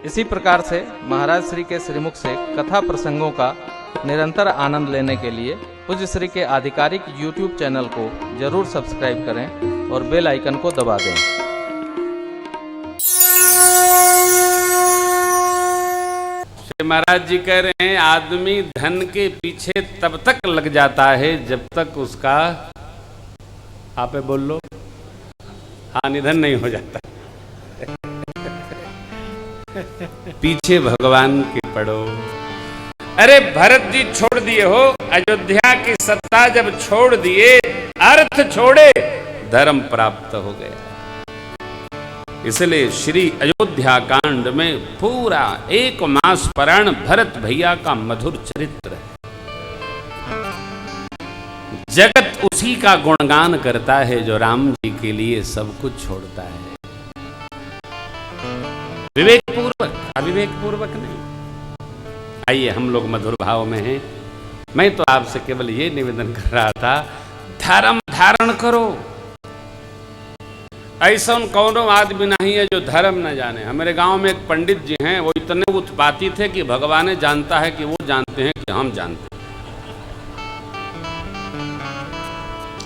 इसी प्रकार से महाराज श्री के श्रीमुख से कथा प्रसंगों का निरंतर आनंद लेने के लिए पूज्य श्री के आधिकारिक YouTube चैनल को जरूर सब्सक्राइब करें और बेल आइकन को दबा दें। श्री महाराज जी कह रहे हैं, आदमी धन के पीछे तब तक लग जाता है जब तक उसका आपे बोल लो हाँ निधन नहीं हो जाता। पीछे भगवान के पड़ो। अरे भरत जी छोड़ दिए हो, अयोध्या की सत्ता जब छोड़ दिए, अर्थ छोड़े, धर्म प्राप्त हो गया। इसलिए श्री अयोध्या कांड में पूरा 1 मास पारायण भरत भैया का मधुर चरित्र है। जगत उसी का गुणगान करता है जो राम जी के लिए सब कुछ छोड़ता है, विवेक पूर्वक, अविवेक पूर्वक नहीं। आइए हम लोग मधुर भाव में हैं। मैं तो आपसे केवल ये निवेदन कर रहा था, धर्म धारण करो। ऐसा कौनो आदमी नहीं है जो धर्म न जाने। हमारे गांव में एक पंडित जी हैं, वो इतने उत्पाती थे कि भगवान जानता है कि वो जानते हैं कि हम जानते हैं।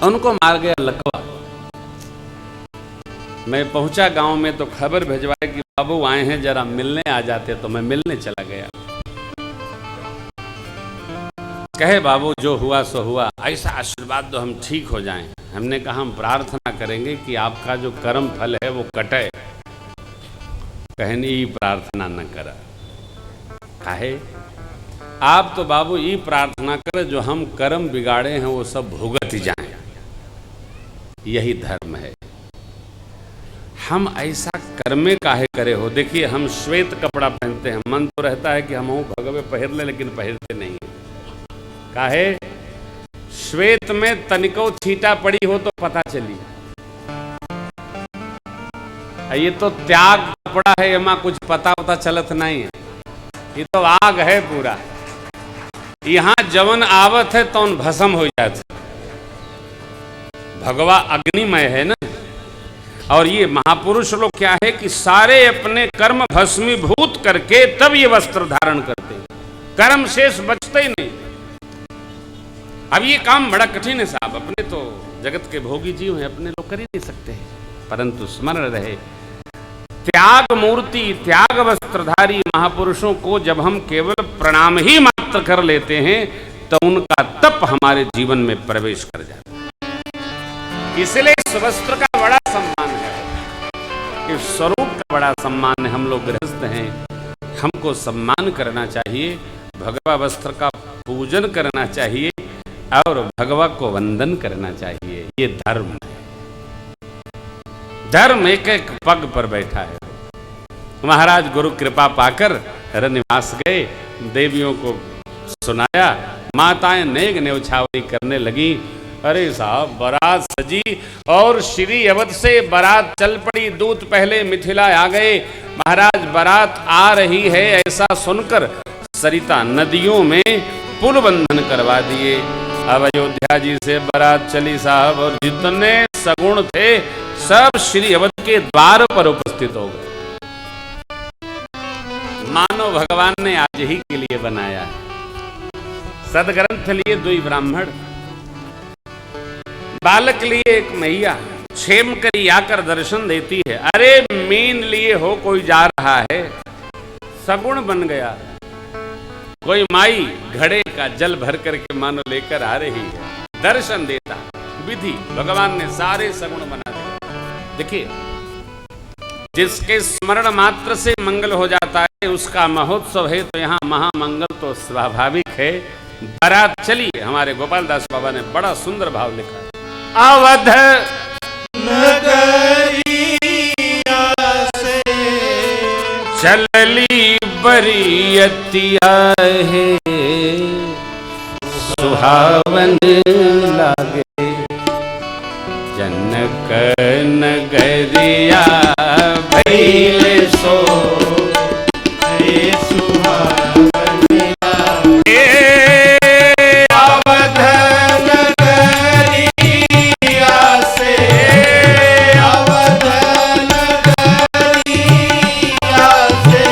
उनको मार गया लकवा। मैं पहुंचा गांव में तो खबर भिजवाए कि बाबू आए हैं, जरा मिलने आ जाते, तो मैं मिलने चला गया। कहे बाबू जो हुआ सो हुआ, ऐसा आशीर्वाद दो हम ठीक हो जाएं। हमने कहा हम प्रार्थना करेंगे कि आपका जो कर्म फल है वो कटे। कहनी प्रार्थना न करा। काहे? आप तो बाबू ये प्रार्थना करें जो हम कर्म बिगाड़े हैं वो सब भुगत जाएं। यही धर्म है। हम ऐसा कर्मे काहे करे हो। देखिए हम श्वेत कपड़ा पहनते हैं, मन तो रहता है कि हम भगवे पहन ले, लेकिन पहनते नहीं। काहे? श्वेत में तनिको छींटा पड़ी हो तो पता चली। ये तो त्याग कपड़ा है, एमा कुछ पता चलत नहीं है। ये तो आग है पूरा। यहाँ जवन आवत है तो भस्म हो जाते। भगवा अग्निमय है ना। और ये महापुरुष लोग क्या है कि सारे अपने कर्म भस्मीभूत करके तब ये वस्त्र धारण करते हैं। कर्म शेष बचते ही नहीं। अब ये काम बड़ा कठिन है साहब। अपने तो जगत के भोगी जीव हैं, अपने लोग कर ही नहीं सकते हैं। परंतु स्मरण रहे, त्याग मूर्ति, त्याग वस्त्रधारी महापुरुषों को जब हम केवल प्रणाम ही मात्र कर लेते हैं तो उनका तप हमारे जीवन में प्रवेश कर जाता है। इसलिए इस वस्त्र का बड़ा सम्मान है, इस स्वरूप का बड़ा सम्मान है। हम लोग गृहस्थ हैं, हमको सम्मान करना चाहिए, भगवा वस्त्र का पूजन करना चाहिए और भगवा को वंदन करना चाहिए। ये धर्म है। धर्म एक एक पग पर बैठा है। महाराज गुरु कृपा पाकर रनिवास गए, देवियों को सुनाया, माताएं नेग न्यौछावरी करने लगी। अरे साहब बारात सजी और श्री अवध से बारात चल पड़ी। दूत पहले मिथिला आ गए। महाराज बारात आ रही है ऐसा सुनकर सरिता नदियों में पुल बंधन करवा दिए। अब अयोध्या जी से बारात चली साहब, और जितने सगुण थे सब श्री अवध के द्वार पर उपस्थित हो गए। मानो भगवान ने आज ही के लिए बनाया है। सदग्रंथ लिए 2 ब्राह्मण, बालक लिए 1 मैया, क्षेम करी आकर दर्शन देती है। अरे मीन लिए हो कोई जा रहा है, सगुण बन गया। कोई माई घड़े का जल भर करके मानो लेकर आ रही है, दर्शन देता। विधि भगवान ने सारे सगुण बना दिए। देखिए जिसके स्मरण मात्र से मंगल हो जाता है उसका महोत्सव है, तो यहाँ महामंगल तो स्वाभाविक है। बारात चली। हमारे गोपाल दास बाबा ने बड़ा सुंदर भाव लिखा। अवध नगरिया से चलली बरियतिया है, सुहावन लागे जनक नगरिया भैले सो सुहावन लागे। अवध नगरिया से, अवध नगरिया से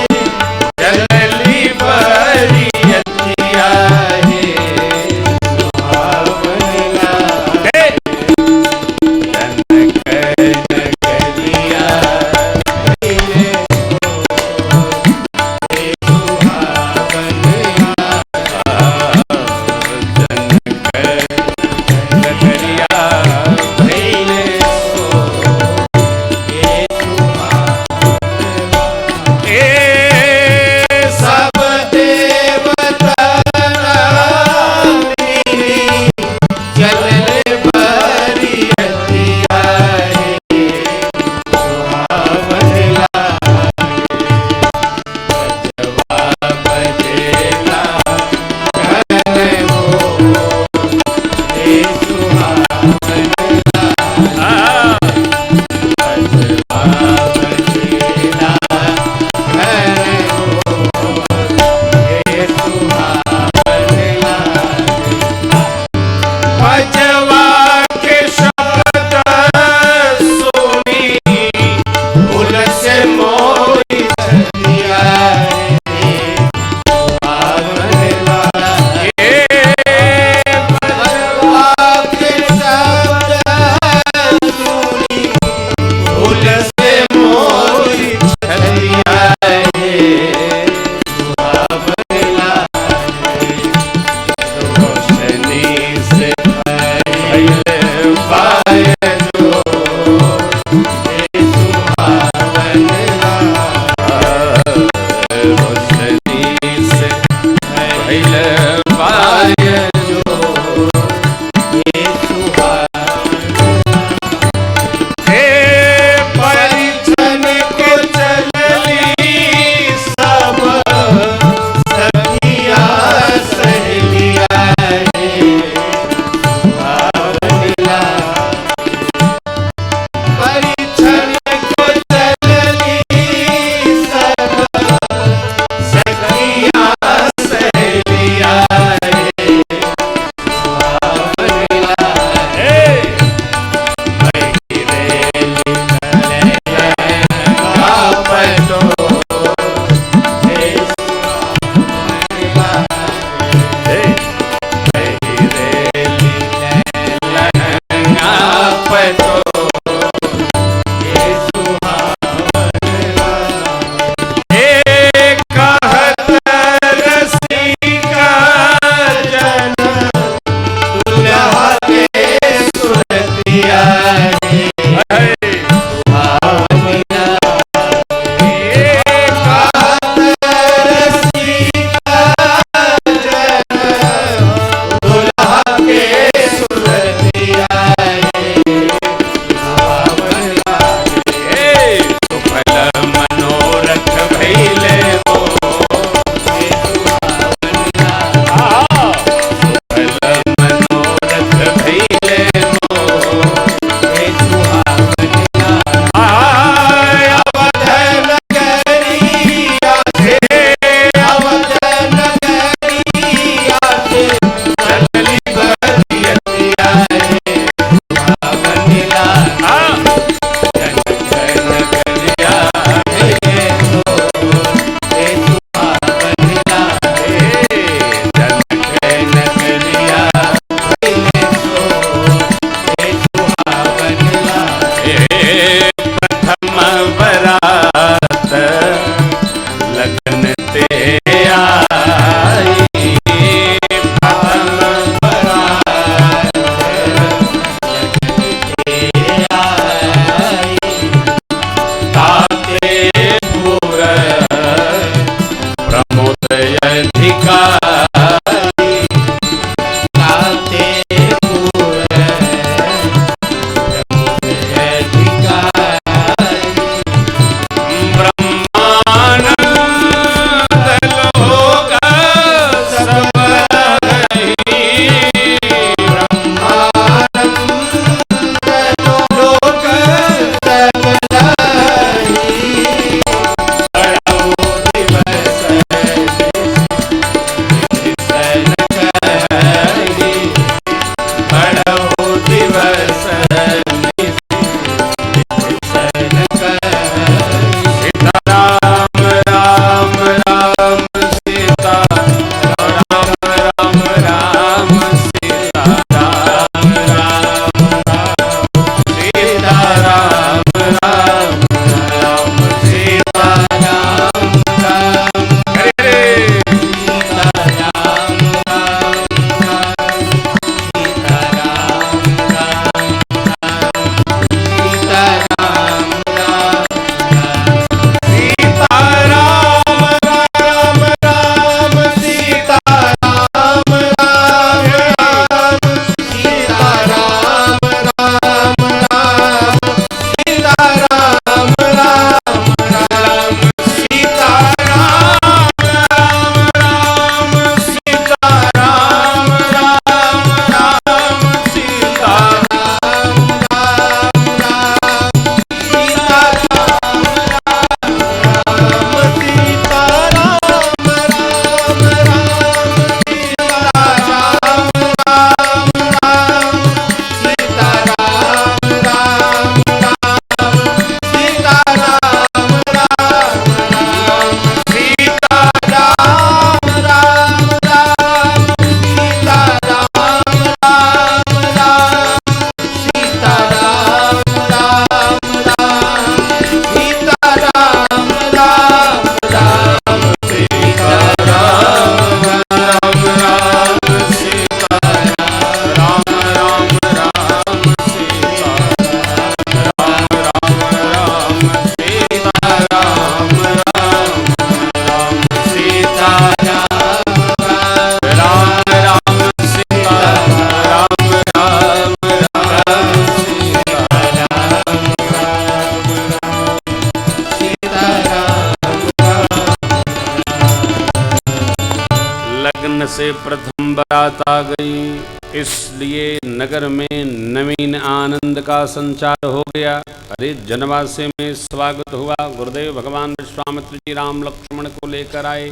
भगवान से प्रथम बारात आ गई, इसलिए नगर में नवीन आनंद का संचार हो गया। अरे जनवासे में स्वागत हुआ। गुरुदेव भगवान विश्वामित्र जी राम लक्ष्मण को लेकर आए।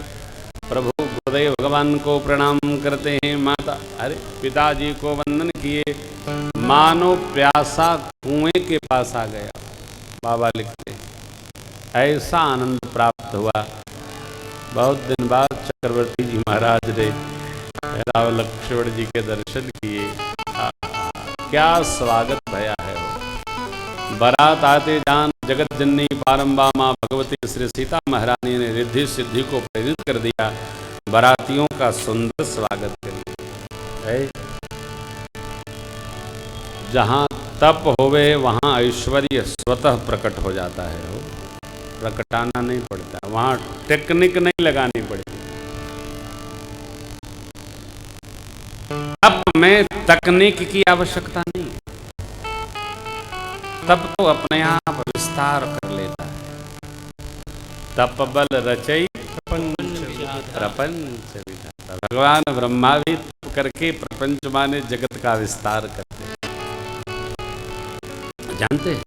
प्रभु गुरुदेव भगवान को प्रणाम करते हैं। माता अरे पिताजी को वंदन किए, मानो प्यासा कुएं के पास आ गया। बाबा लिखते ऐसा आनंद प्राप्त हुआ। बहुत दिन बाद चक्रवर्ती जी महाराज ने राव लक्ष्मण जी के दर्शन किए। क्या स्वागत भया है वो। बारात आते जान जगत जननी पारंबा माँ भगवती श्री सीता महारानी ने रिद्धि सिद्धि को प्रेरित कर दिया। बारातियों का सुंदर स्वागत करिए। जहाँ तप होवे वहाँ ऐश्वर्य स्वतः प्रकट हो जाता है। वो प्रकटाना नहीं पड़ता, वहाँ टेक्निक नहीं लगानी पड़ती। तप में तकनीक की आवश्यकता नहीं, तप तो अपने आप विस्तार कर लेता है। तप बल रचई प्रपंच विधाता। भगवान ब्रह्मा भी तप करके प्रपंच माने जगत का विस्तार करते हैं। जानते हैं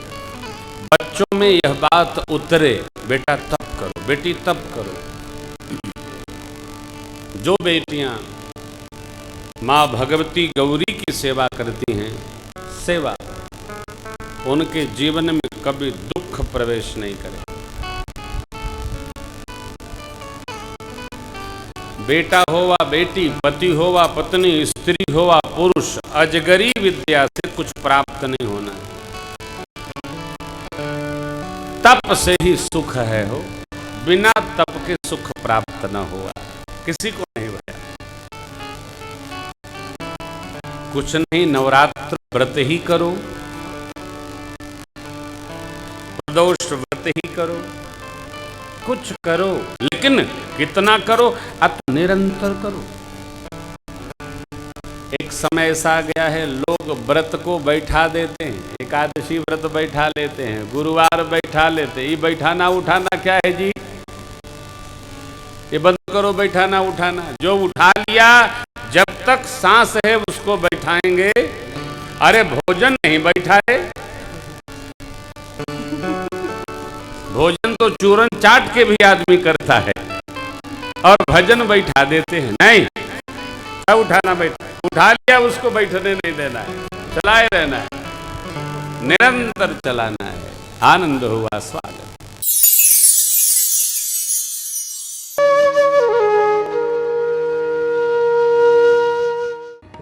बच्चों में यह बात उतरे, बेटा तप करो, बेटी तप करो। जो बेटियां माँ भगवती गौरी की सेवा करती हैं, सेवा उनके जीवन में कभी दुख प्रवेश नहीं करे। बेटा हो वा बेटी, पति हो वा पत्नी, स्त्री हो वा पुरुष, अजगरी विद्या से कुछ प्राप्त नहीं होना है। तप से ही सुख है हो, बिना तप के सुख प्राप्त न हुआ, किसी को नहीं भया। कुछ नहीं, नवरात्र व्रत ही करो, प्रदोष व्रत ही करो, कुछ करो, लेकिन कितना करो, अत निरंतर करो। एक समय ऐसा आ गया है, लोग व्रत को बैठा देते हैं, एकादशी व्रत बैठा लेते हैं, गुरुवार बैठा लेते हैं। ये बैठाना उठाना क्या है जी? ये बंद करो बैठाना उठाना। जो उठा लिया, जब तक सांस है उसको बैठाएंगे। अरे भोजन नहीं बैठाए, भोजन तो चूरन चाट के भी आदमी करता है, और भजन बैठा देते हैं। नहीं, उठाना बैठा, उठा लिया उसको बैठने नहीं देना है, चलाए रहना है, निरंतर चलाना है। आनंद हुआ, स्वागत।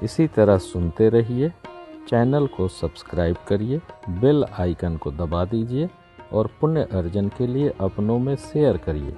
इसी तरह सुनते रहिए, चैनल को सब्सक्राइब करिए, बेल आइकन को दबा दीजिए और पुण्य अर्जन के लिए अपनों में शेयर करिए।